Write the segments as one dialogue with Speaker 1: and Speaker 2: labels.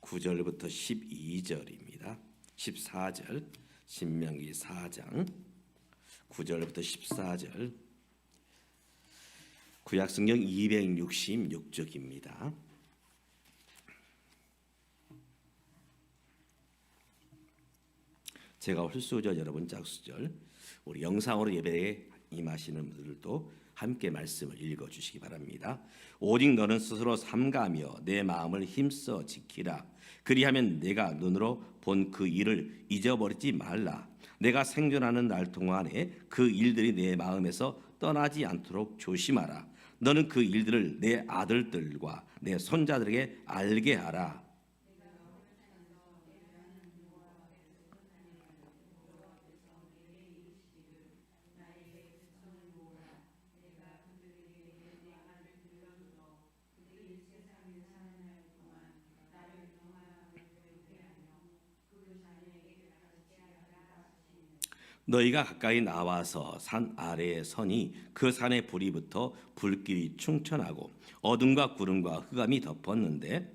Speaker 1: 9절부터 12절입니다. 14절 신명기 4장 9절부터 14절 구약성경 266쪽입니다. 제가 홀수절, 여러분 짝수절. 우리 영상으로 예배에 임하시는 분들도 함께 말씀을 읽어주시기 바랍니다. 오직 너는 스스로 삼가하며 내 마음을 힘써 지키라. 그리하면 내가 눈으로 본 그 일을 잊어버리지 말라. 내가 생존하는 날 동안에 그 일들이 내 마음에서 떠나지 않도록 조심하라. 너는 그 일들을 내 아들들과 내 손자들에게 알게 하라. 너희가 가까이 나와서 산 아래에 서니 그 산에 불이 붙어 불길이 충천하고 어둠과 구름과 흑암이 덮었는데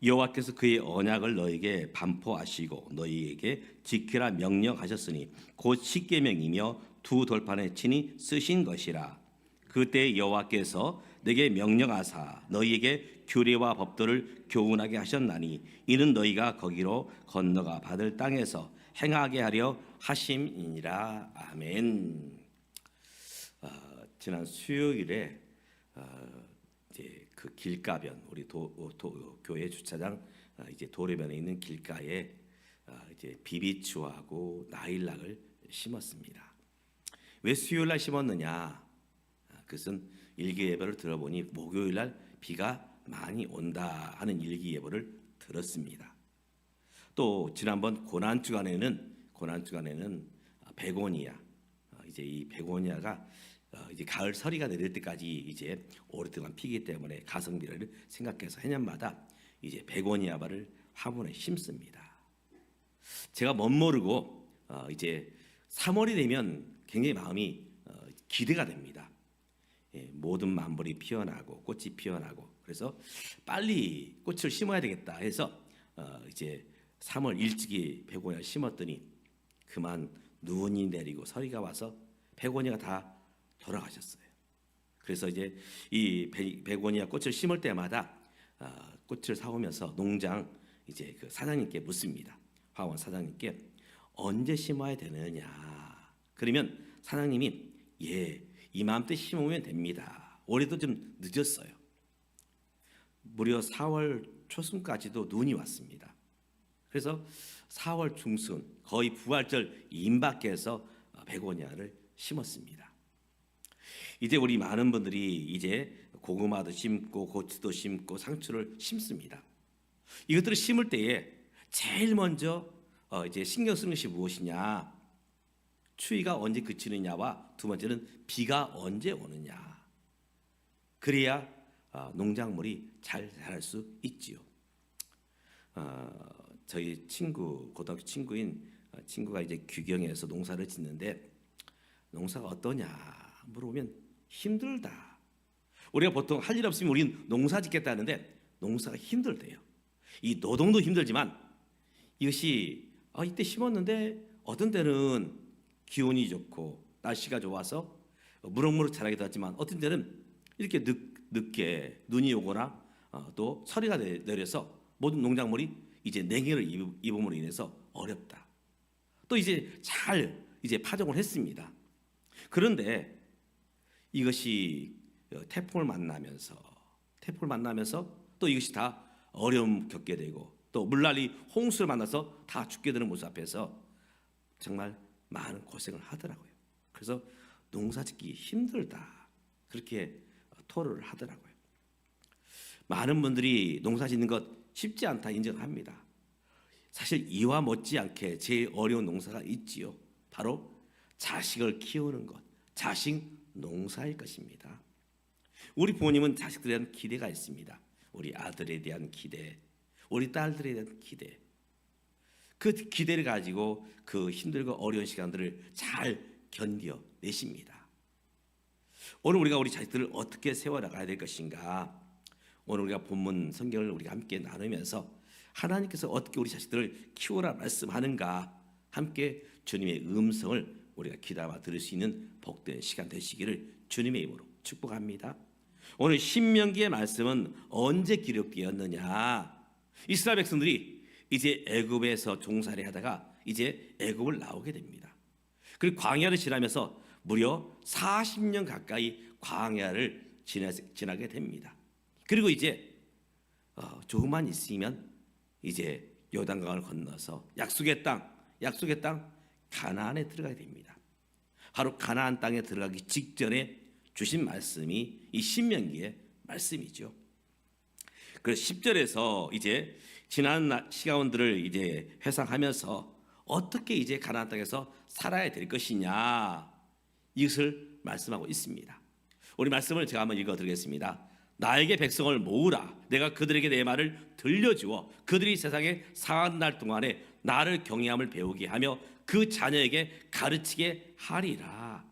Speaker 1: 여호와께서 그의 언약을 너희에게 반포하시고 너희에게 지키라 명령하셨으니 곧 십계명이며 두 돌판에 친히 쓰신 것이라. 그때 여호와께서 내게 명령하사 너희에게 규례와 법도를 교훈하게 하셨나니 이는 너희가 거기로 건너가 받을 땅에서 행하게 하려 하심이니라. 아멘. 지난 수요일에 이제 그 길가변 우리 교회 주차장 이제 도로변에 있는 길가에 이제 비비추하고 나일락을 심었습니다. 왜 수요일날 심었느냐? 그것은 일기예보를 들어보니 목요일날 비가 많이 온다 하는 일기예보를 들었습니다. 또 지난번 고난주간에는 베고니아 이제 이 베고니아가 이제 가을 서리가 내릴 때까지 이제 오랫동안 피기 때문에 가성비를 생각해서 해년마다 이제 베고니아바를 화분에 심습니다. 제가 멋모르고 이제 3월이 되면 굉장히 마음이 기대가 됩니다. 모든 만벌이 피어나고 꽃이 피어나고 그래서 빨리 꽃을 심어야 되겠다 해서 이제 3월 일찍이 베고니아 심었더니 그만 눈이 내리고 서리가 와서 베고니아가 다 돌아가셨어요. 그래서 이제 이 베고니아 꽃을 심을 때마다 꽃을 사오면서 농장 이제 그 사장님께 묻습니다. 화원 사장님께 언제 심어야 되느냐. 그러면 사장님이 이맘때 심으면 됩니다. 올해도 좀 늦었어요. 무려 4월 초순까지도 눈이 왔습니다. 그래서 4월 중순 거의 부활절 임박해서 베고니아를 심었습니다. 이제 우리 많은 분들이 이제 고구마도 심고 고추도 심고 상추를 심습니다. 이것들을 심을 때에 제일 먼저 이제 신경 쓰는 것이 무엇이냐? 추위가 언제 그치느냐와 두 번째는 비가 언제 오느냐. 그래야 농작물이 잘 자랄 수 있지요. 저희 고등학교 친구가 이제 규경에서 농사를 짓는데 농사가 어떠냐 물어보면 힘들다. 우리가 보통 할 일 없으면 우리는 농사 짓겠다는데 농사가 힘들대요. 이 노동도 힘들지만 이것이 이때 심었는데 어떤 때는 기온이 좋고 날씨가 좋아서 무럭무럭 자라기도 하지만 어떤 때는 이렇게 늦게 눈이 오거나 또 서리가 내려서 모든 농작물이 이제 냉해를 입음으로 인해서 어렵다. 또 이제 잘 파종을 했습니다. 그런데 이것이 태풍을 만나면서 또 이것이 다 어려움 겪게 되고 또 물난리 홍수를 만나서 다 죽게 되는 모습 앞에서 정말 많은 고생을 하더라고요. 그래서 농사짓기 힘들다 그렇게 토로를 하더라고요. 많은 분들이 농사짓는 것 쉽지 않다 인정합니다. 사실 이와 못지않게 제일 어려운 농사가 있지요. 바로 자식을 키우는 것, 자식 농사일 것입니다. 우리 부모님은 자식들에 대한 기대가 있습니다. 우리 아들에 대한 기대, 우리 딸들에 대한 기대. 그 기대를 가지고 그 힘들고 어려운 시간들을 잘 견뎌내십니다. 오늘 우리가 우리 자식들을 어떻게 세워나가야 될 것인가? 오늘 우리가 본문 성경을 우리가 함께 나누면서 하나님께서 어떻게 우리 자식들을 키워라 말씀하는가, 함께 주님의 음성을 우리가 귀담아 들을 수 있는 복된 시간 되시기를 주님의 이름으로 축복합니다. 오늘 신명기의 말씀은 언제 기록되었느냐? 이스라엘 백성들이 이제 애굽에서 종살이 하다가 이제 애굽을 나오게 됩니다. 그리고 광야를 지나면서 무려 40년 가까이 광야를 지나게 됩니다. 그리고 이제 조금만 있으면 이제 요단강을 건너서 약속의 땅 가나안에 들어가게 됩니다. 바로 가나안 땅에 들어가기 직전에 주신 말씀이 이 신명기의 말씀이죠. 그래서 10절에서 이제 지난 시간들을 이제 회상하면서 어떻게 이제 가나안 땅에서 살아야 될 것이냐, 이것을 말씀하고 있습니다. 우리 말씀을 제가 한번 읽어드리겠습니다. 나에게 백성을 모으라. 내가 그들에게 내 말을 들려주어 그들이 세상에 40날 동안에 나를 경외함을 배우게 하며 그 자녀에게 가르치게 하리라.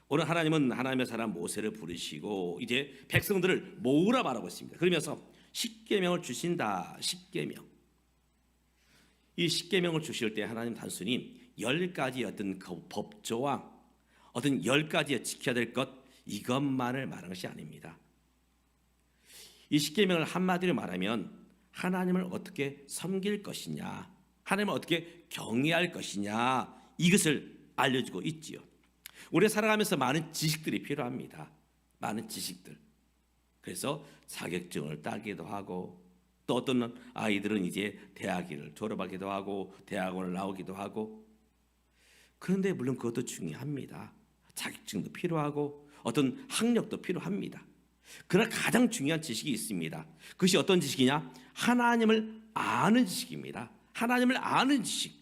Speaker 1: 오늘 하나님은 하나님의 사람 모세를 부르시고 이제 백성들을 모으라 말하고 있습니다. 그러면서 십계명을 주신다. 십계명. 이 십계명을 주실 때 하나님 단순히 10가지 어떤 법조항, 어떤 10가지 지켜야 될 것, 이것만을 말하는 것이 아닙니다. 이 십계명을 한마디로 말하면 하나님을 어떻게 섬길 것이냐, 하나님을 어떻게 경외할 것이냐, 이것을 알려주고 있지요. 우리가 살아가면서 많은 지식들이 필요합니다. 많은 지식들. 그래서 자격증을 따기도 하고, 또 어떤 아이들은 이제 대학을 졸업하기도 하고 대학원을 나오기도 하고. 그런데 물론 그것도 중요합니다. 자격증도 필요하고 어떤 학력도 필요합니다. 그러나 가장 중요한 지식이 있습니다. 그것이 어떤 지식이냐? 하나님을 아는 지식입니다. 하나님을 아는 지식.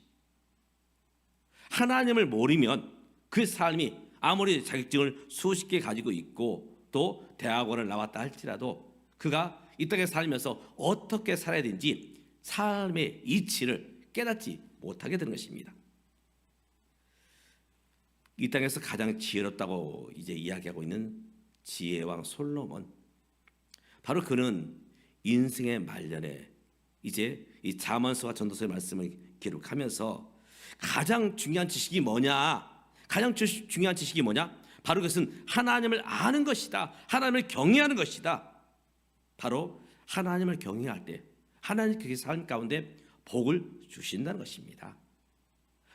Speaker 1: 하나님을 모르면 그 삶이 아무리 자격증을 수십 개 가지고 있고 또 대학원을 나왔다 할지라도 그가 이 땅에 살면서 어떻게 살아야 되는지 삶의 이치를 깨닫지 못하게 되는 것입니다. 이 땅에서 가장 지혜롭다고 이제 이야기하고 있는 지혜왕 솔로몬, 바로 그는 인생의 말년에 이제 이 잠언서와 전도서의 말씀을 기록하면서 가장 중요한 지식이 뭐냐? 가장 중요한 지식이 뭐냐? 바로 그것은 하나님을 아는 것이다. 하나님을 경외하는 것이다. 바로 하나님을 경외할 때 하나님 그 삶 가운데 복을 주신다는 것입니다.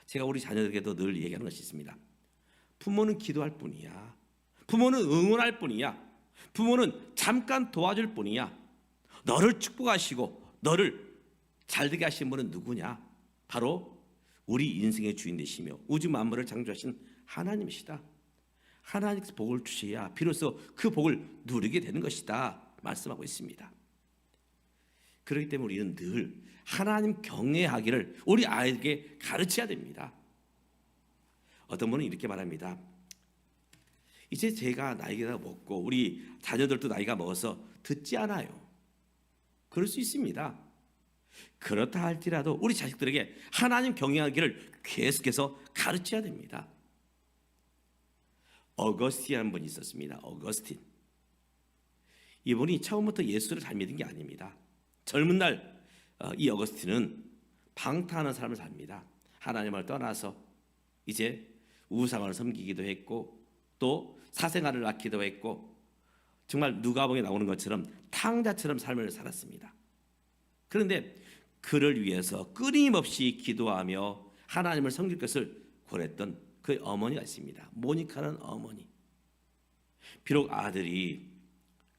Speaker 1: 제가 우리 자녀들에게도 늘 얘기하는 것이 있습니다. 부모는 기도할 뿐이야. 부모는 응원할 뿐이야. 부모는 잠깐 도와줄 뿐이야. 너를 축복하시고 너를 잘되게 하신 분은 누구냐? 바로 우리 인생의 주인 되시며 우주 만물을 창조하신 하나님이시다. 하나님께서 복을 주셔야 비로소 그 복을 누리게 되는 것이다 말씀하고 있습니다. 그렇기 때문에 우리는 늘 하나님 경외하기를 우리 아이에게 가르쳐야 됩니다. 어떤 분은 이렇게 말합니다. 이제 제가 나이가 먹고 우리 자녀들도 나이가 먹어서 듣지 않아요. 그럴 수 있습니다. 그렇다 할지라도 우리 자식들에게 하나님 경외하기를 계속해서 가르쳐야 됩니다. 어거스틴이라는 분이 있었습니다. 어거스틴. 이분이 처음부터 예수를 잘 믿은 게 아닙니다. 젊은 날 이 어거스틴은 방탕하는 삶을 삽니다. 하나님을 떠나서 이제 우상을 섬기기도 했고 또 사생아를 낳기도 했고 정말 누가복음에 나오는 것처럼 탕자처럼 삶을 살았습니다. 그런데 그를 위해서 끊임없이 기도하며 하나님을 섬길 것을 권했던 그 어머니가 있습니다. 모니카는 어머니. 비록 아들이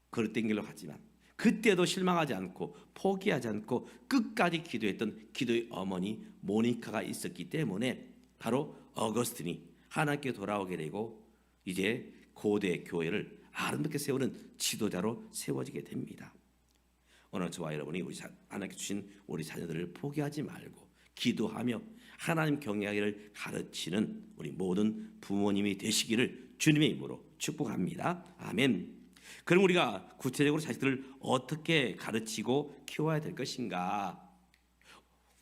Speaker 1: 그릇된 길로 갔지만 그때도 실망하지 않고 포기하지 않고 끝까지 기도했던 기도의 어머니 모니카가 있었기 때문에 바로 어거스틴이 하나님께 돌아오게 되고 이제 고대 교회를 아름답게 세우는 지도자로 세워지게 됩니다. 오늘 저와 여러분이 우리 하나님께 주신 우리 자녀들을 포기하지 말고 기도하며 하나님 경외하기를 가르치는 우리 모든 부모님이 되시기를 주님의 이름으로 축복합니다. 아멘. 그럼 우리가 구체적으로 자식들을 어떻게 가르치고 키워야 될 것인가?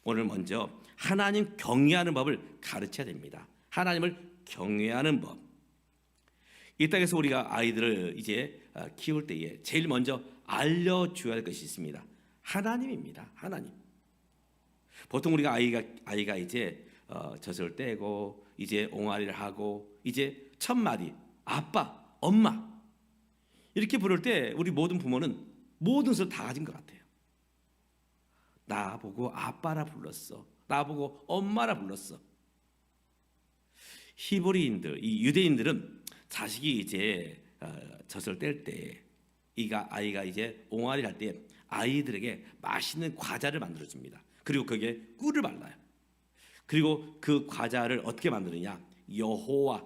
Speaker 1: 오늘 먼저 하나님 경외하는 법을 가르쳐야 됩니다. 하나님을 경외하는 법. 이 땅에서 우리가 아이들을 이제 키울 때에 제일 먼저 알려줘야 할 것이 있습니다. 하나님입니다. 하나님. 보통 우리가 아이가 이제 젖을 떼고 이제 옹알이를 하고 이제 첫 마디 아빠, 엄마 이렇게 부를 때 우리 모든 부모는 모든 것을 다 가진 것 같아요. 나보고 아빠라 불렀어. 나보고 엄마라 불렀어. 히브리인들, 이 유대인들은 자식이 이제 젖을 뗄 때, 아이가 이제 옹알이를 할 때 아이들에게 맛있는 과자를 만들어 줍니다. 그리고 거기에 꿀을 발라요. 그리고 그 과자를 어떻게 만드느냐? 여호와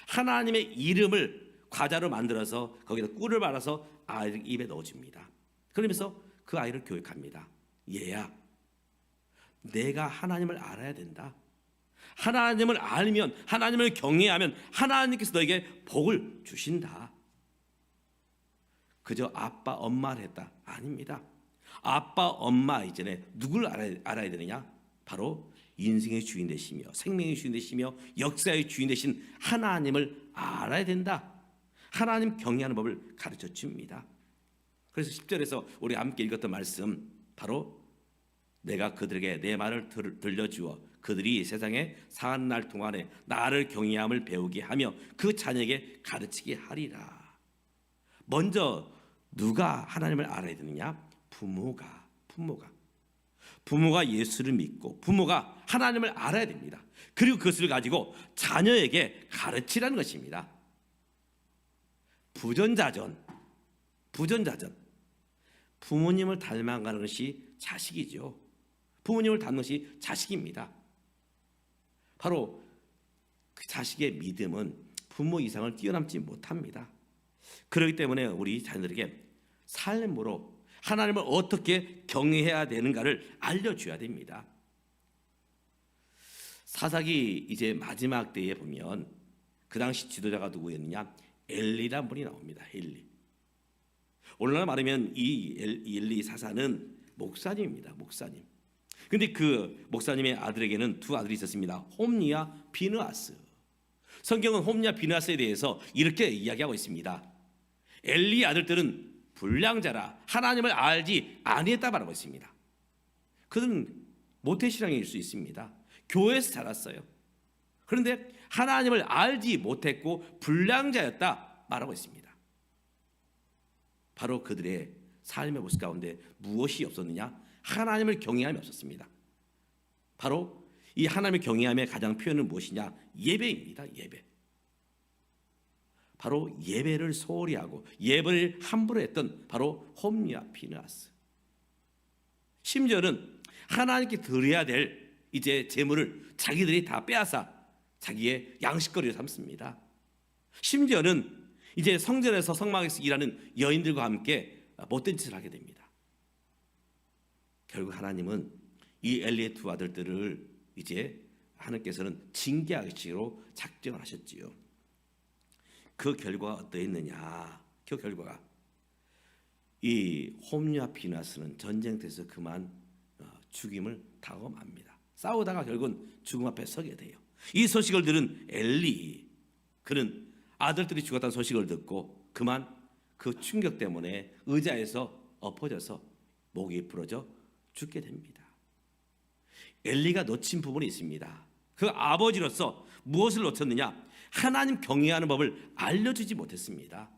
Speaker 1: 하나님의 이름을 과자로 만들어서 거기다 꿀을 발라서 아이들 입에 넣어줍니다. 그러면서 그 아이를 교육합니다. 얘야, 내가 하나님을 알아야 된다. 하나님을 알면, 하나님을 경외하면 하나님께서 너에게 복을 주신다. 그저 아빠, 엄마를 했다? 아닙니다. 아빠, 엄마 이전에 누굴 알아야 되느냐? 바로 인생의 주인 되시며 생명의 주인 되시며 역사의 주인 되신 하나님을 알아야 된다. 하나님 경외하는 법을 가르쳐 줍니다. 그래서 10절에서 우리 함께 읽었던 말씀, 바로 내가 그들에게 내 말을 들려주어 그들이 세상에 사는 날 동안에 나를 경외함을 배우게 하며 그 자녀에게 가르치게 하리라. 먼저 누가 하나님을 알아야 되느냐? 부모가 예수를 믿고 부모가 하나님을 알아야 됩니다. 그리고 그것을 가지고 자녀에게 가르치라는 것입니다. 부전자전. 부모님을 닮아가는 것이 자식이죠. 부모님을 닮는 것이 자식입니다. 바로 그 자식의 믿음은 부모 이상을 뛰어넘지 못합니다. 그렇기 때문에 우리 자녀들에게 삶으로 하나님을 어떻게 경외해야 되는가를 알려줘야 됩니다. 사사기 이제 마지막 때에 보면 그 당시 지도자가 누구였느냐? 엘리란 분이 나옵니다. 엘리. 오늘날 말하면 이 엘리 사사는 목사님입니다. 목사님. 근데 그 목사님의 아들에게는 두 아들이 있었습니다. 홈리와 비느하스. 성경은 홈리와 비느하스에 대해서 이렇게 이야기하고 있습니다. 엘리의 아들들은 불량자라 하나님을 알지 아니했다 말하고 있습니다. 그들은 모태신앙일 수 있습니다. 교회에서 자랐어요. 그런데 하나님을 알지 못했고 불량자였다 말하고 있습니다. 바로 그들의 삶의 모습 가운데 무엇이 없었느냐? 하나님을 경외함이 없었습니다. 바로 이 하나님을 경외함의 가장 표현은 무엇이냐? 예배입니다. 예배. 바로 예배를 소홀히 하고 예배를 함부로 했던 바로 홈리와 비느하스. 심지어는 하나님께 드려야 될 이제 제물을 자기들이 다 빼앗아 자기의 양식거리를 삼습니다. 심지어는 이제 성전에서 성막에서 일하는 여인들과 함께 못된 짓을 하게 됩니다. 결국 하나님은 이 엘리의 두 아들들을 이제 하나님께서는 징계하시기로 작정을 하셨지요. 그 결과가 어떠했느냐? 그 결과가 이 홈리와 비느하스는 전쟁터에서 그만 죽임을 당하고 맙니다. 싸우다가 결국은 죽음 앞에 서게 돼요. 이 소식을 들은 엘리, 그는 아들들이 죽었다는 소식을 듣고 그만 그 충격 때문에 의자에서 엎어져서 목이 부러져 죽게 됩니다. 엘리가 놓친 부분이 있습니다. 그 아버지로서 무엇을 놓쳤느냐? 하나님 경외하는 법을 알려주지 못했습니다.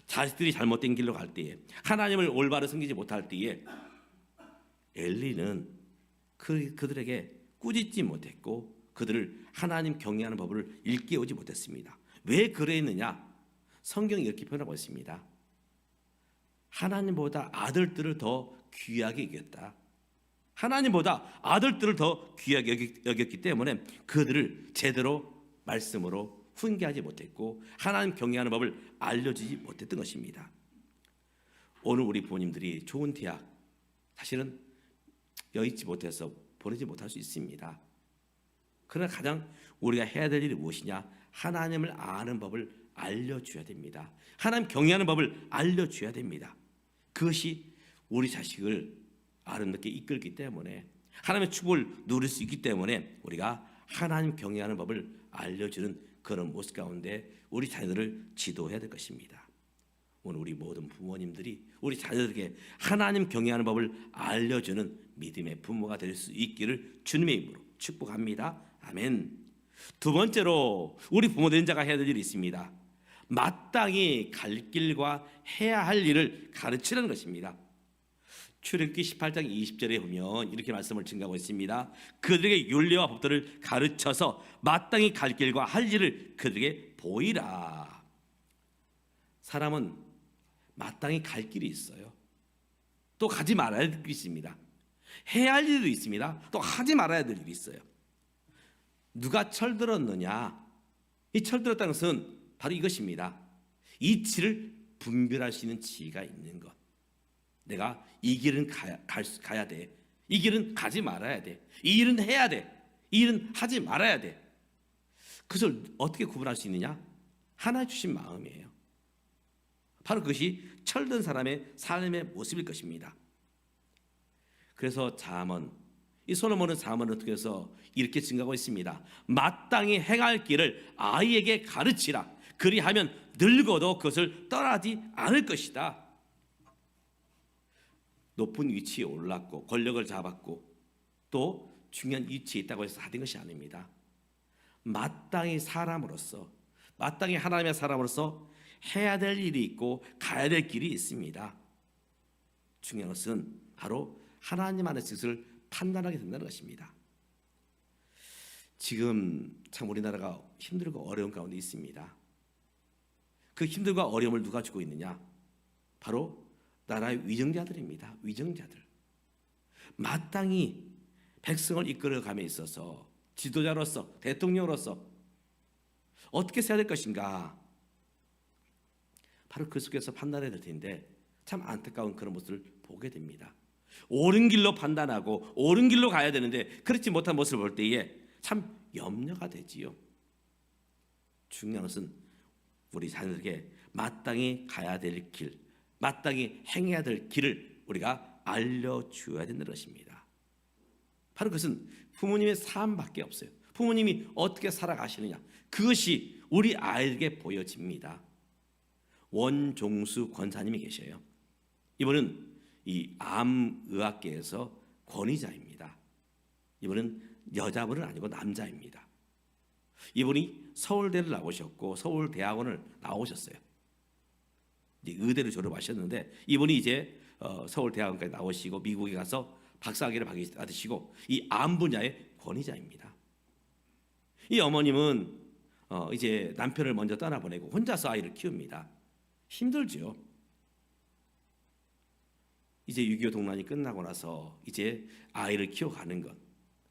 Speaker 1: 자식들이 잘못된 길로 갈 때에, 하나님을 올바로 섬기지 못할 때에 엘리는 그들에게 꾸짖지 못했고 그들을 하나님 경외하는 법을 일깨우지 못했습니다. 왜 그랬느냐? 성경이 이렇게 표현하고 있습니다. 하나님보다 아들들을 더 귀하게 여겼다. 하나님보다 아들들을 더 귀하게 여겼기 때문에 그들을 제대로 말씀으로 훈계하지 못했고 하나님 경외하는 법을 알려주지 못했던 것입니다. 오늘 우리 부모님들이 좋은 대학 사실은 여의치 못해서 보내지 못할 수 있습니다. 그러나 가장 우리가 해야 될 일이 무엇이냐? 하나님을 아는 법을 알려줘야 됩니다. 하나님 경외하는 법을 알려줘야 됩니다. 그것이 우리 자식을 아름답게 이끌기 때문에, 하나님의 축복을 누릴 수 있기 때문에 우리가 하나님 경외하는 법을 알려주는 그런 모습 가운데 우리 자녀들을 지도해야 될 것입니다. 오늘 우리 모든 부모님들이 우리 자녀들에게 하나님 경외하는 법을 알려주는 믿음의 부모가 될 수 있기를 주님의 이름으로 축복합니다. 아멘. 두 번째로 우리 부모 된 자가 해야 될 일이 있습니다. 마땅히 갈 길과 해야 할 일을 가르치는 것입니다. 출애굽기 18장 20절에 보면 이렇게 말씀을 증가하고 있습니다. 그들에게 율례와 법도를 가르쳐서 마땅히 갈 길과 할 일을 그들에게 보이라. 사람은 마땅히 갈 길이 있어요. 또 가지 말아야 될 길이 있습니다. 해야 할 일도 있습니다. 또 하지 말아야 될 일이 있어요. 누가 철들었느냐? 이 철들었다는 것은 바로 이것입니다. 이치를 분별할 수 있는 지혜가 있는 것. 내가 이 길은 가야 돼. 이 길은 가지 말아야 돼. 이 일은 해야 돼. 이 일은 하지 말아야 돼. 그것을 어떻게 구분할 수 있느냐? 하나님 주신 마음이에요. 바로 그것이 철든 사람의 삶의 모습일 것입니다. 그래서 이 솔로몬은 잠언을 어떻게 해서 이렇게 증가하고 있습니다. 마땅히 행할 길을 아이에게 가르치라. 그리하면 늙어도 그것을 떠나지 않을 것이다. 높은 위치에 올랐고 권력을 잡았고 또 중요한 위치에 있다고 해서 다 된 것이 아닙니다. 마땅히 사람으로서, 마땅히 하나님의 사람으로서 해야 될 일이 있고 가야 될 길이 있습니다. 중요한 것은 바로 하나님 안의 뜻을 판단하게 된다는 것입니다. 지금 참 우리나라가 힘들고 어려운 가운데 있습니다. 그 힘들고 어려움을 누가 주고 있느냐? 바로 나라의 위정자들입니다. 위정자들. 마땅히 백성을 이끌어감에 있어서 지도자로서, 대통령으로서 어떻게 해야 될 것인가? 바로 그 속에서 판단해야 될 텐데 참 안타까운 그런 모습을 보게 됩니다. 옳은 길로 판단하고 옳은 길로 가야 되는데 그렇지 못한 모습을 볼 때에 참 염려가 되지요. 중요한 것은 우리 자녀들에게 마땅히 가야 될 길, 마땅히 행해야 될 길을 우리가 알려주어야 된다는 것입니다. 바로 그것은 부모님의 삶밖에 없어요. 부모님이 어떻게 살아가시느냐, 그것이 우리 아이에게 보여집니다. 원종수 권사님이 계셔요. 이분은 이 암의학계에서 권위자입니다. 이분은 여자분은 아니고 남자입니다. 이분이 서울대를 나오셨고 서울대학원을 나오셨어요. 이제 의대를 졸업하셨는데 이분이 이제 서울대학원까지 나오시고 미국에 가서 박사학위를 받으시고 이 암 분야의 권위자입니다. 이 어머님은 이제 남편을 먼저 떠나보내고 혼자서 아이를 키웁니다. 힘들죠. 이제 6.25 동란이 끝나고 나서 이제 아이를 키워가는 것,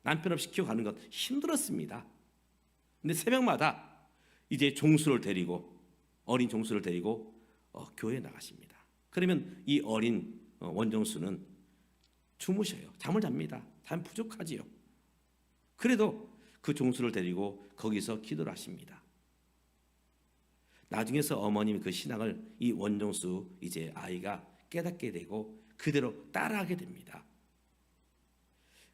Speaker 1: 남편 없이 키워가는 것 힘들었습니다. 근데 새벽마다 이제 종수를 데리고, 어린 종수를 데리고 교회에 나가십니다. 그러면 이 어린 원종수는 주무셔요. 잠을 잡니다. 잠 부족하지요. 그래도 그 종수를 데리고 거기서 기도를 하십니다. 나중에서 어머님이 그 신앙을 이 원종수 이제 아이가 깨닫게 되고 그대로 따라하게 됩니다.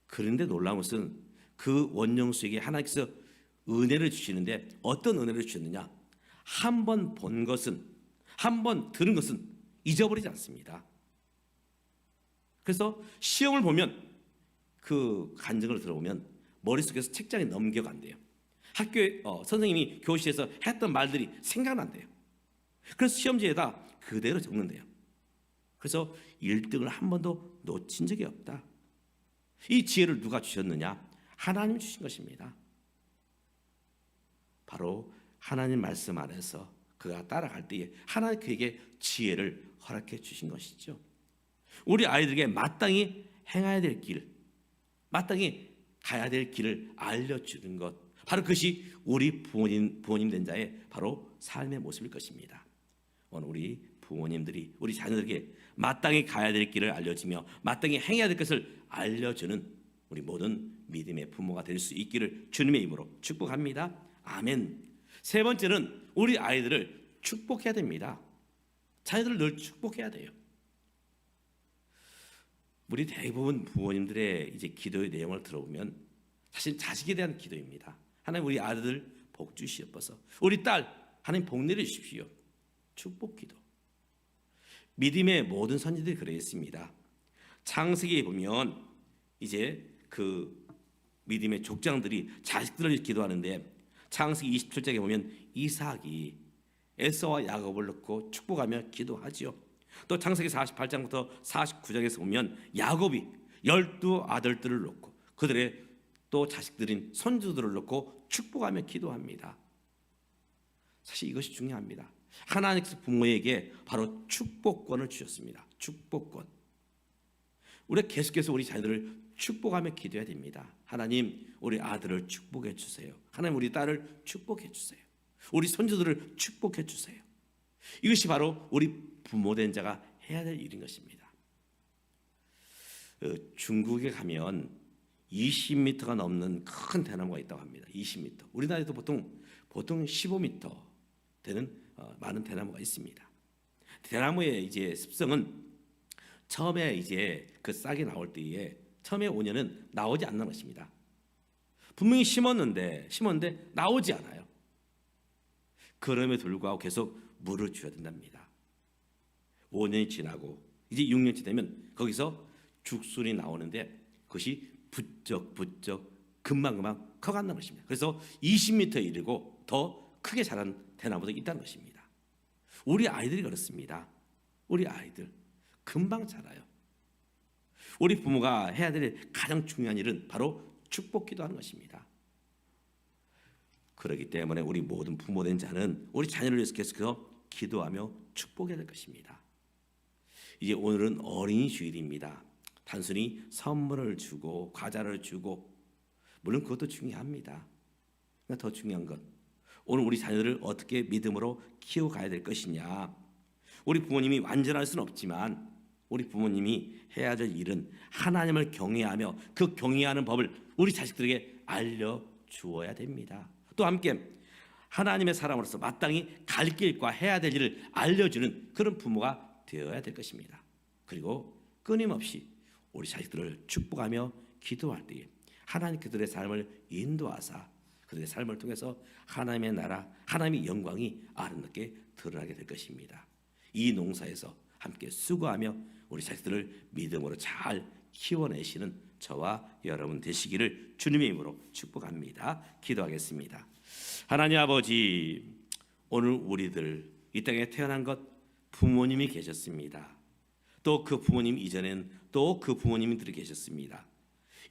Speaker 1: 그런데 놀라운 것은 그 원종수에게 하나님께서 은혜를 주시는데 어떤 은혜를 주셨느냐? 한 번 본 것은, 한 번 들은 것은 잊어버리지 않습니다. 그래서 시험을 보면 그 간증을 들어보면 머릿속에서 책장에 넘겨간대요. 학교에 선생님이 교실에서 했던 말들이 생각난대요. 그래서 시험지에다 그대로 적는데요. 그래서 1등을 한 번도 놓친 적이 없다. 이 지혜를 누가 주셨느냐? 하나님이 주신 것입니다. 바로 하나님 말씀 안에서 그가 따라갈 때에 하나님 그에게 지혜를 허락해 주신 것이죠. 우리 아이들에게 마땅히 행해야 될 길, 마땅히 가야 될 길을 알려주는 것, 바로 그것이 우리 부모님 된 자의 바로 삶의 모습일 것입니다. 오늘 우리 부모님들이 우리 자녀들에게 마땅히 가야 될 길을 알려주며 마땅히 행해야 될 것을 알려주는 우리 모든 믿음의 부모가 될 수 있기를 주님의 이름으로 축복합니다. 아멘. 세 번째는 우리 아이들을 축복해야 됩니다. 자녀들을 늘 축복해야 돼요. 우리 대부분 부모님들의 이제 기도의 내용을 들어보면 사실 자식에 대한 기도입니다. 하나님 우리 아들 복 주시옵소서. 우리 딸 하나님 복 내려 주십시오. 축복 기도. 믿음의 모든 선지들이 그랬습니다. 창세기에 보면 이제 그 믿음의 족장들이 자식들을 기도하는데 창세기 27장에 보면 이삭이 에서와 야곱을 놓고 축복하며 기도하지요. 또 창세기 48장부터 49장에서 보면 야곱이 12 아들들을 놓고 그들의 또 자식들인 손주들을 놓고 축복하며 기도합니다. 사실 이것이 중요합니다. 하나님께서 부모에게 바로 축복권을 주셨습니다. 축복권. 우리가 계속해서 우리 자녀들을 축복하며 기도해야 됩니다. 하나님 우리 아들을 축복해 주세요. 하나님 우리 딸을 축복해 주세요. 우리 손주들을 축복해 주세요. 이것이 바로 우리 부모된 자가 해야 될 일인 것입니다. 중국에 가면 20m가 넘는 큰 대나무가 있다고 합니다. 20m. 우리나라에도 보통 15m 되는 많은 대나무가 있습니다. 대나무의 이제 습성은 처음에 이제 그 싹이 나올 때에 처음에 5년은 나오지 않는 것입니다. 분명히 심었는데 나오지 않아요. 그럼에도 불구하고 계속 물을 줘야 된답니다. 5년이 지나고 이제 6년째 되면 거기서 죽순이 나오는데 그것이 부쩍 금방 커간다는 것입니다. 그래서 20m에 이르고 더 크게 자란 대나무도 있다는 것입니다. 우리 아이들이 그렇습니다. 우리 아이들 금방 자라요. 우리 부모가 해야 될 가장 중요한 일은 바로 축복 기도하는 것입니다. 그렇기 때문에 우리 모든 부모된 자는 우리 자녀를 위해서 계속해서 기도하며 축복해야 될 것입니다. 이제 오늘은 어린이 주일입니다. 단순히 선물을 주고 과자를 주고 물론 그것도 중요합니다. 그러나 더 중요한 건 오늘 우리 자녀들을 어떻게 믿음으로 키워가야 될 것이냐. 우리 부모님이 완전할 수는 없지만 우리 부모님이 해야 될 일은 하나님을 경외하며 그 경외하는 법을 우리 자식들에게 알려주어야 됩니다. 또 함께 하나님의 사람으로서 마땅히 갈 길과 해야 될 일을 알려주는 그런 부모가 되어야 될 것입니다. 그리고 끊임없이 우리 자식들을 축복하며 기도할 때에 하나님 그들의 삶을 인도하사 그들의 삶을 통해서 하나님의 나라, 하나님의 영광이 아름답게 드러나게 될 것입니다. 이 농사에서 함께 수고하며 우리 자식들을 믿음으로 잘 키워내시는 저와 여러분 되시기를 주님의 이름으로 축복합니다. 기도하겠습니다. 하나님 아버지, 오늘 우리들 이 땅에 태어난 것 부모님이 계셨습니다. 또 그 부모님 이전엔 또 그 부모님들이 계셨습니다.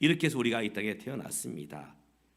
Speaker 1: 이렇게 해서 우리가 이 땅에 태어났습니다.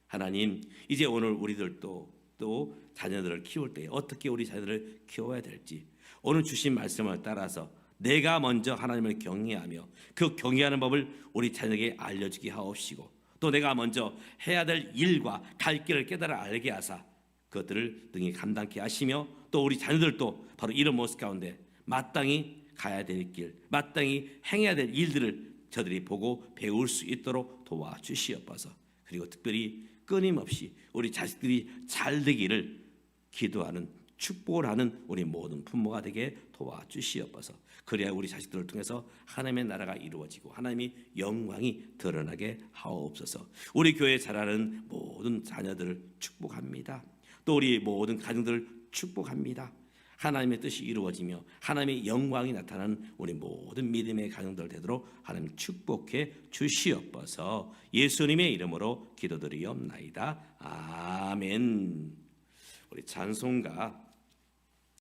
Speaker 1: 하나님, 이제 오늘 우리들도 또 자녀들을 키울 때 어떻게 우리 자녀들을 키워야 될지 오늘 주신 말씀을 따라서 내가 먼저 하나님을 경외하며 그 경외하는 법을 우리 자녀에게 알려주게 하옵시고 또 내가 먼저 해야 될 일과 갈 길을 깨달아 알게 하사 그것들을 등에 감당케 하시며 또 우리 자녀들도 바로 이런 모습 가운데 마땅히 가야 될 길, 마땅히 행해야 될 일들을 저들이 보고 배울 수 있도록 도와주시옵소서. 그리고 특별히 끊임없이 우리 자식들이 잘 되기를 기도하는 축복을 하는 우리 모든 부모가 되게 도와주시옵소서. 그래야 우리 자식들을 통해서 하나님의 나라가 이루어지고 하나님의 영광이 드러나게 하옵소서. 우리 교회에 자라는 모든 자녀들을 축복합니다. 또 우리 모든 가정들을 축복합니다. 하나님의 뜻이 이루어지며 하나님의 영광이 나타나는 우리 모든 믿음의 가정들 되도록 하나님 축복해 주시옵소서. 예수님의 이름으로 기도드리옵나이다. 아멘. 우리 찬송가